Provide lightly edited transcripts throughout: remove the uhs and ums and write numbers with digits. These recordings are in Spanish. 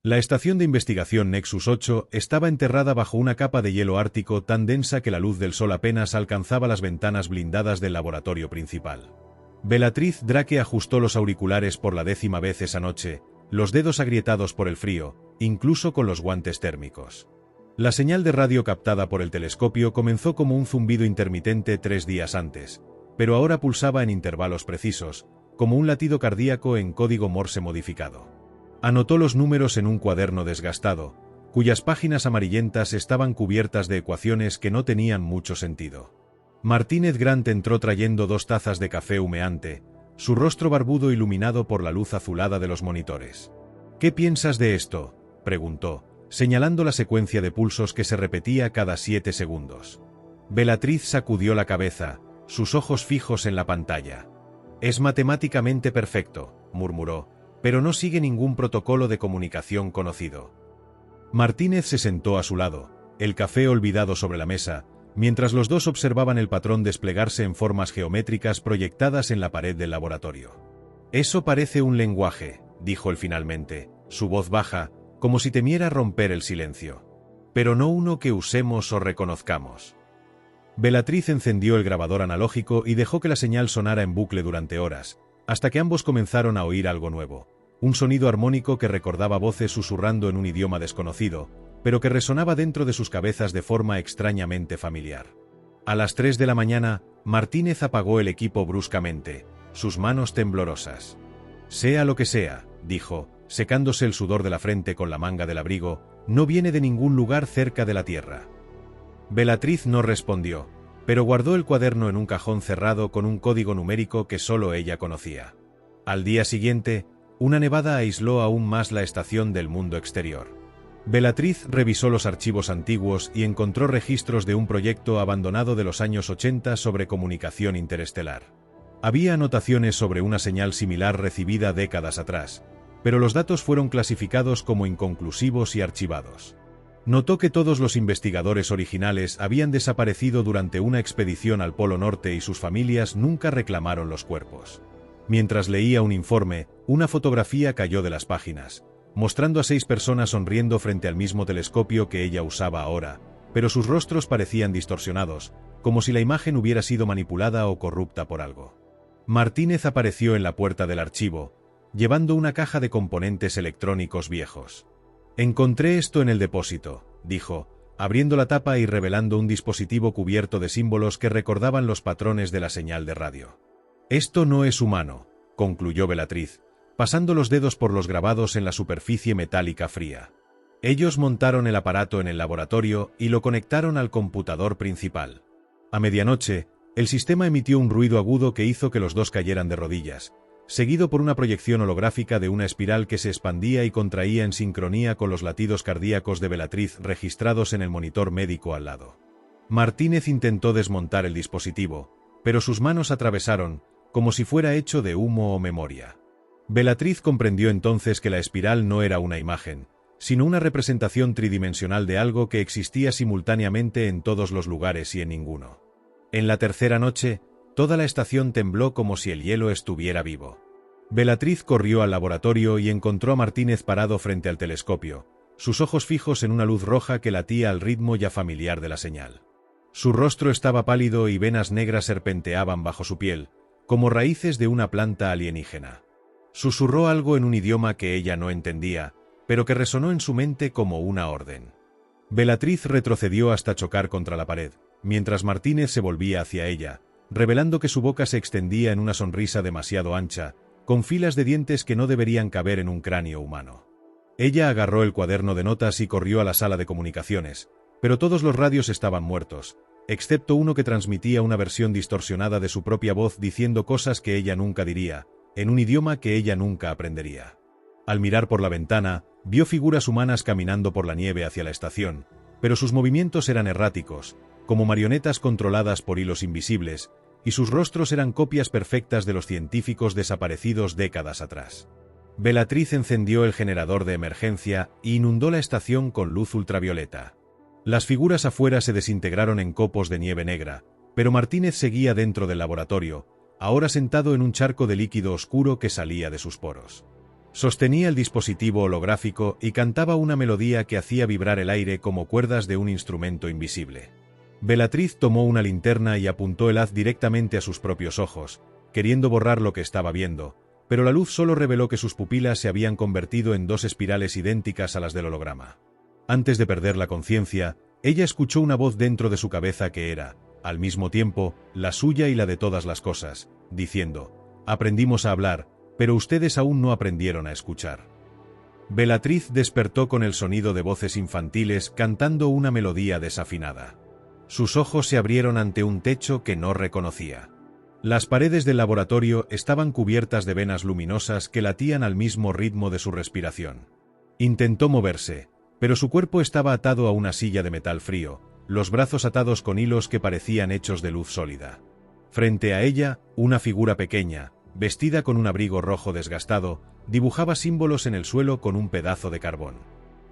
La estación de investigación Nexus 8 estaba enterrada bajo una capa de hielo ártico tan densa que la luz del sol apenas alcanzaba las ventanas blindadas del laboratorio principal. Bellatrix Drake ajustó los auriculares por la 10ª vez esa noche, los dedos agrietados por el frío, incluso con los guantes térmicos. La señal de radio captada por el telescopio comenzó como un zumbido intermitente 3 días antes, pero ahora pulsaba en intervalos precisos, como un latido cardíaco en código Morse modificado. Anotó los números en un cuaderno desgastado, cuyas páginas amarillentas estaban cubiertas de ecuaciones que no tenían mucho sentido. Martínez Grant entró trayendo 2 tazas de café humeante, su rostro barbudo iluminado por la luz azulada de los monitores. «¿Qué piensas de esto?», preguntó, señalando la secuencia de pulsos que se repetía cada 7 segundos. Bellatrix sacudió la cabeza, sus ojos fijos en la pantalla. «Es matemáticamente perfecto», murmuró, «pero no sigue ningún protocolo de comunicación conocido». Martínez se sentó a su lado, el café olvidado sobre la mesa, mientras los dos observaban el patrón desplegarse en formas geométricas proyectadas en la pared del laboratorio. «Eso parece un lenguaje», dijo él finalmente, su voz baja, como si temiera romper el silencio. «Pero no uno que usemos o reconozcamos». Bellatrix encendió el grabador analógico y dejó que la señal sonara en bucle durante horas, hasta que ambos comenzaron a oír algo nuevo, un sonido armónico que recordaba voces susurrando en un idioma desconocido, pero que resonaba dentro de sus cabezas de forma extrañamente familiar. A las 3 de la mañana, Martínez apagó el equipo bruscamente, sus manos temblorosas. «Sea lo que sea», dijo, secándose el sudor de la frente con la manga del abrigo, «no viene de ningún lugar cerca de la Tierra». Bellatrix no respondió, pero guardó el cuaderno en un cajón cerrado con un código numérico que solo ella conocía. Al día siguiente, una nevada aisló aún más la estación del mundo exterior. Bellatrix revisó los archivos antiguos y encontró registros de un proyecto abandonado de los años 80 sobre comunicación interestelar. Había anotaciones sobre una señal similar recibida décadas atrás, pero los datos fueron clasificados como inconclusivos y archivados. Notó que todos los investigadores originales habían desaparecido durante una expedición al Polo Norte y sus familias nunca reclamaron los cuerpos. Mientras leía un informe, una fotografía cayó de las páginas, mostrando a 6 personas sonriendo frente al mismo telescopio que ella usaba ahora, pero sus rostros parecían distorsionados, como si la imagen hubiera sido manipulada o corrupta por algo. Martínez apareció en la puerta del archivo, llevando una caja de componentes electrónicos viejos. «Encontré esto en el depósito», dijo, abriendo la tapa y revelando un dispositivo cubierto de símbolos que recordaban los patrones de la señal de radio. «Esto no es humano», concluyó Bellatrix, pasando los dedos por los grabados en la superficie metálica fría. Ellos montaron el aparato en el laboratorio y lo conectaron al computador principal. A medianoche, el sistema emitió un ruido agudo que hizo que los dos cayeran de rodillas, seguido por una proyección holográfica de una espiral que se expandía y contraía en sincronía con los latidos cardíacos de Bellatrix registrados en el monitor médico al lado. Martínez intentó desmontar el dispositivo, pero sus manos atravesaron, como si fuera hecho de humo o memoria. Bellatrix comprendió entonces que la espiral no era una imagen, sino una representación tridimensional de algo que existía simultáneamente en todos los lugares y en ninguno. En la tercera noche, toda la estación tembló como si el hielo estuviera vivo. Bellatrix corrió al laboratorio y encontró a Martínez parado frente al telescopio, sus ojos fijos en una luz roja que latía al ritmo ya familiar de la señal. Su rostro estaba pálido y venas negras serpenteaban bajo su piel, como raíces de una planta alienígena. Susurró algo en un idioma que ella no entendía, pero que resonó en su mente como una orden. Bellatrix retrocedió hasta chocar contra la pared, mientras Martínez se volvía hacia ella, revelando que su boca se extendía en una sonrisa demasiado ancha, con filas de dientes que no deberían caber en un cráneo humano. Ella agarró el cuaderno de notas y corrió a la sala de comunicaciones, pero todos los radios estaban muertos, excepto uno que transmitía una versión distorsionada de su propia voz diciendo cosas que ella nunca diría, en un idioma que ella nunca aprendería. Al mirar por la ventana, vio figuras humanas caminando por la nieve hacia la estación, pero sus movimientos eran erráticos, como marionetas controladas por hilos invisibles, y sus rostros eran copias perfectas de los científicos desaparecidos décadas atrás. Bellatrix encendió el generador de emergencia e inundó la estación con luz ultravioleta. Las figuras afuera se desintegraron en copos de nieve negra, pero Martínez seguía dentro del laboratorio, ahora sentado en un charco de líquido oscuro que salía de sus poros. Sostenía el dispositivo holográfico y cantaba una melodía que hacía vibrar el aire como cuerdas de un instrumento invisible. Bellatrix tomó una linterna y apuntó el haz directamente a sus propios ojos, queriendo borrar lo que estaba viendo, pero la luz solo reveló que sus pupilas se habían convertido en dos espirales idénticas a las del holograma. Antes de perder la conciencia, ella escuchó una voz dentro de su cabeza que era, al mismo tiempo, la suya y la de todas las cosas, diciendo: «Aprendimos a hablar, pero ustedes aún no aprendieron a escuchar». Bellatrix despertó con el sonido de voces infantiles cantando una melodía desafinada. Sus ojos se abrieron ante un techo que no reconocía. Las paredes del laboratorio estaban cubiertas de venas luminosas que latían al mismo ritmo de su respiración. Intentó moverse, pero su cuerpo estaba atado a una silla de metal frío, los brazos atados con hilos que parecían hechos de luz sólida. Frente a ella, una figura pequeña, vestida con un abrigo rojo desgastado, dibujaba símbolos en el suelo con un pedazo de carbón.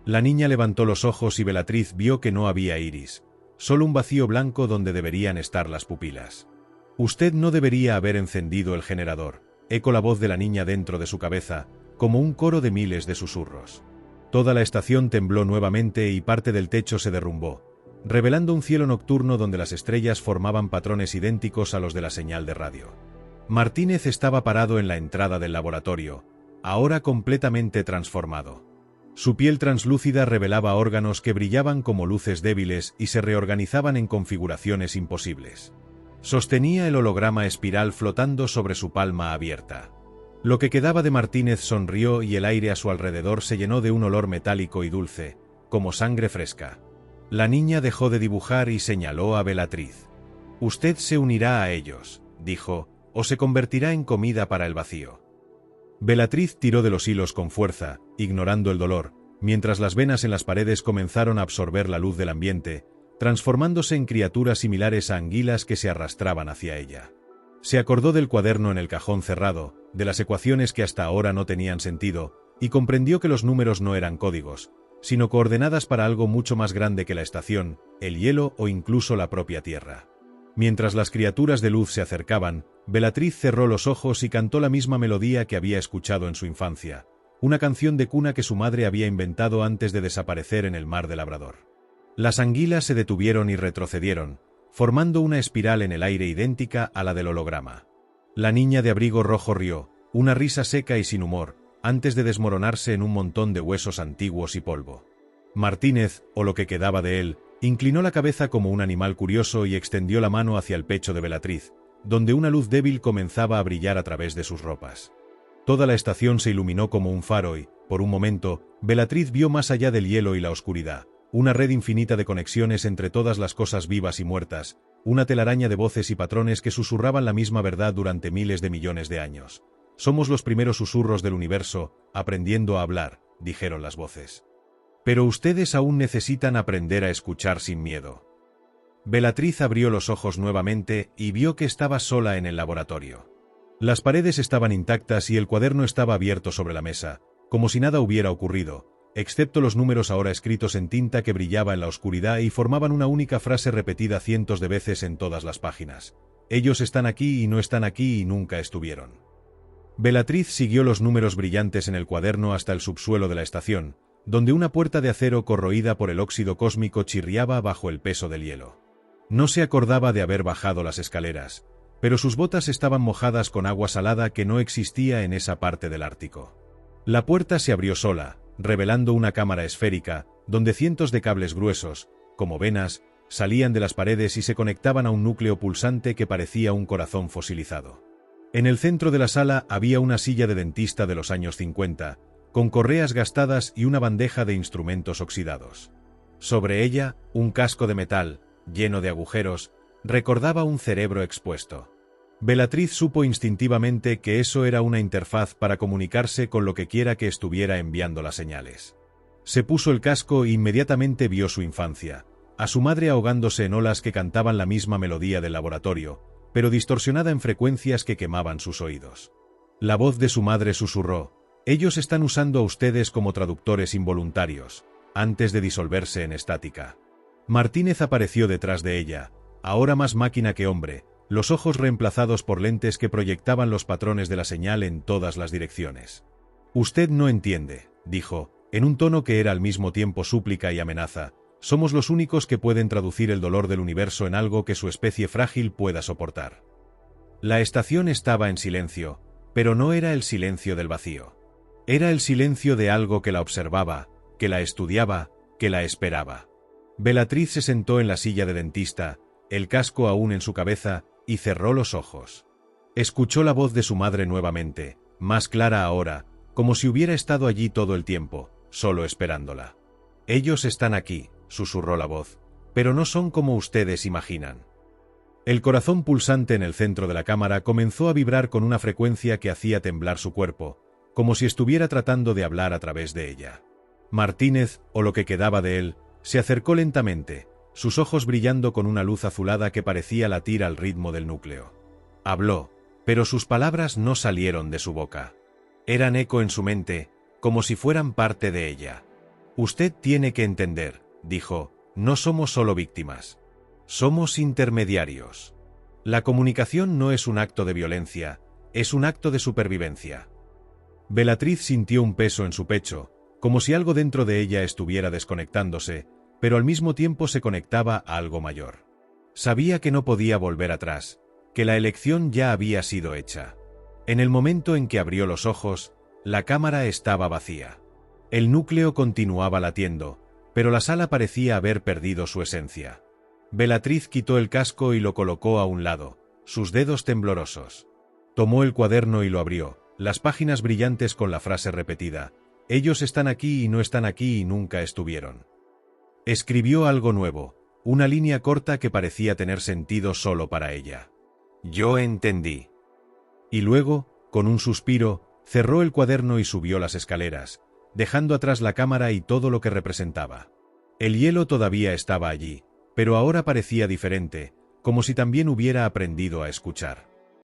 La niña levantó los ojos y Bellatrix vio que no había iris, solo un vacío blanco donde deberían estar las pupilas. «Usted no debería haber encendido el generador», eco la voz de la niña dentro de su cabeza, como un coro de miles de susurros. Toda la estación tembló nuevamente y parte del techo se derrumbó, revelando un cielo nocturno donde las estrellas formaban patrones idénticos a los de la señal de radio. Martínez estaba parado en la entrada del laboratorio, ahora completamente transformado. Su piel translúcida revelaba órganos que brillaban como luces débiles y se reorganizaban en configuraciones imposibles. Sostenía el holograma espiral flotando sobre su palma abierta. Lo que quedaba de Martínez sonrió y el aire a su alrededor se llenó de un olor metálico y dulce, como sangre fresca. La niña dejó de dibujar y señaló a Bellatrix. «Usted se unirá a ellos», dijo, «o se convertirá en comida para el vacío». Bellatrix tiró de los hilos con fuerza, ignorando el dolor, mientras las venas en las paredes comenzaron a absorber la luz del ambiente, transformándose en criaturas similares a anguilas que se arrastraban hacia ella. Se acordó del cuaderno en el cajón cerrado, de las ecuaciones que hasta ahora no tenían sentido, y comprendió que los números no eran códigos, sino coordenadas para algo mucho más grande que la estación, el hielo o incluso la propia Tierra. Mientras las criaturas de luz se acercaban, Bellatrix cerró los ojos y cantó la misma melodía que había escuchado en su infancia, una canción de cuna que su madre había inventado antes de desaparecer en el mar de Labrador. Las anguilas se detuvieron y retrocedieron, formando una espiral en el aire idéntica a la del holograma. La niña de abrigo rojo rió, una risa seca y sin humor, antes de desmoronarse en un montón de huesos antiguos y polvo. Martínez, o lo que quedaba de él, inclinó la cabeza como un animal curioso y extendió la mano hacia el pecho de Bellatrix, donde una luz débil comenzaba a brillar a través de sus ropas. Toda la estación se iluminó como un faro y, por un momento, Bellatrix vio más allá del hielo y la oscuridad, una red infinita de conexiones entre todas las cosas vivas y muertas, una telaraña de voces y patrones que susurraban la misma verdad durante miles de millones de años. «Somos los primeros susurros del universo, aprendiendo a hablar», dijeron las voces. «Pero ustedes aún necesitan aprender a escuchar sin miedo». Bellatrix abrió los ojos nuevamente y vio que estaba sola en el laboratorio. Las paredes estaban intactas y el cuaderno estaba abierto sobre la mesa, como si nada hubiera ocurrido, excepto los números ahora escritos en tinta que brillaba en la oscuridad y formaban una única frase repetida cientos de veces en todas las páginas. «Ellos están aquí y no están aquí y nunca estuvieron». Bellatrix siguió los números brillantes en el cuaderno hasta el subsuelo de la estación, donde una puerta de acero corroída por el óxido cósmico chirriaba bajo el peso del hielo. No se acordaba de haber bajado las escaleras, pero sus botas estaban mojadas con agua salada que no existía en esa parte del Ártico. La puerta se abrió sola, revelando una cámara esférica, donde cientos de cables gruesos, como venas, salían de las paredes y se conectaban a un núcleo pulsante que parecía un corazón fosilizado. En el centro de la sala había una silla de dentista de los años 50, con correas gastadas y una bandeja de instrumentos oxidados. Sobre ella, un casco de metal, lleno de agujeros, recordaba un cerebro expuesto. Bellatrix supo instintivamente que eso era una interfaz para comunicarse con lo que quiera que estuviera enviando las señales. Se puso el casco e inmediatamente vio su infancia, a su madre ahogándose en olas que cantaban la misma melodía del laboratorio, pero distorsionada en frecuencias que quemaban sus oídos. La voz de su madre susurró: «Ellos están usando a ustedes como traductores involuntarios», antes de disolverse en estática. Martínez apareció detrás de ella, ahora más máquina que hombre, los ojos reemplazados por lentes que proyectaban los patrones de la señal en todas las direcciones. Usted no entiende, dijo, en un tono que era al mismo tiempo súplica y amenaza. Somos los únicos que pueden traducir el dolor del universo en algo que su especie frágil pueda soportar. La estación estaba en silencio, pero no era el silencio del vacío. Era el silencio de algo que la observaba, que la estudiaba, que la esperaba. Bellatrix se sentó en la silla de dentista, el casco aún en su cabeza, y cerró los ojos. Escuchó la voz de su madre nuevamente, más clara ahora, como si hubiera estado allí todo el tiempo, solo esperándola. Ellos están aquí, susurró la voz, pero no son como ustedes imaginan. El corazón pulsante en el centro de la cámara comenzó a vibrar con una frecuencia que hacía temblar su cuerpo, como si estuviera tratando de hablar a través de ella. Martínez, o lo que quedaba de él, se acercó lentamente, sus ojos brillando con una luz azulada que parecía latir al ritmo del núcleo. Habló, pero sus palabras no salieron de su boca. Eran eco en su mente, como si fueran parte de ella. Usted tiene que entender, dijo, no somos solo víctimas. Somos intermediarios. La comunicación no es un acto de violencia, es un acto de supervivencia. Bellatrix sintió un peso en su pecho, como si algo dentro de ella estuviera desconectándose, pero al mismo tiempo se conectaba a algo mayor. Sabía que no podía volver atrás, que la elección ya había sido hecha. En el momento en que abrió los ojos, la cámara estaba vacía. El núcleo continuaba latiendo, pero la sala parecía haber perdido su esencia. Bellatrix quitó el casco y lo colocó a un lado, sus dedos temblorosos. Tomó el cuaderno y lo abrió, las páginas brillantes con la frase repetida: ellos están aquí y no están aquí y nunca estuvieron. Escribió algo nuevo, una línea corta que parecía tener sentido solo para ella. Yo entendí. Y luego, con un suspiro, cerró el cuaderno y subió las escaleras, dejando atrás la cámara y todo lo que representaba. El hielo todavía estaba allí, pero ahora parecía diferente, como si también hubiera aprendido a escuchar.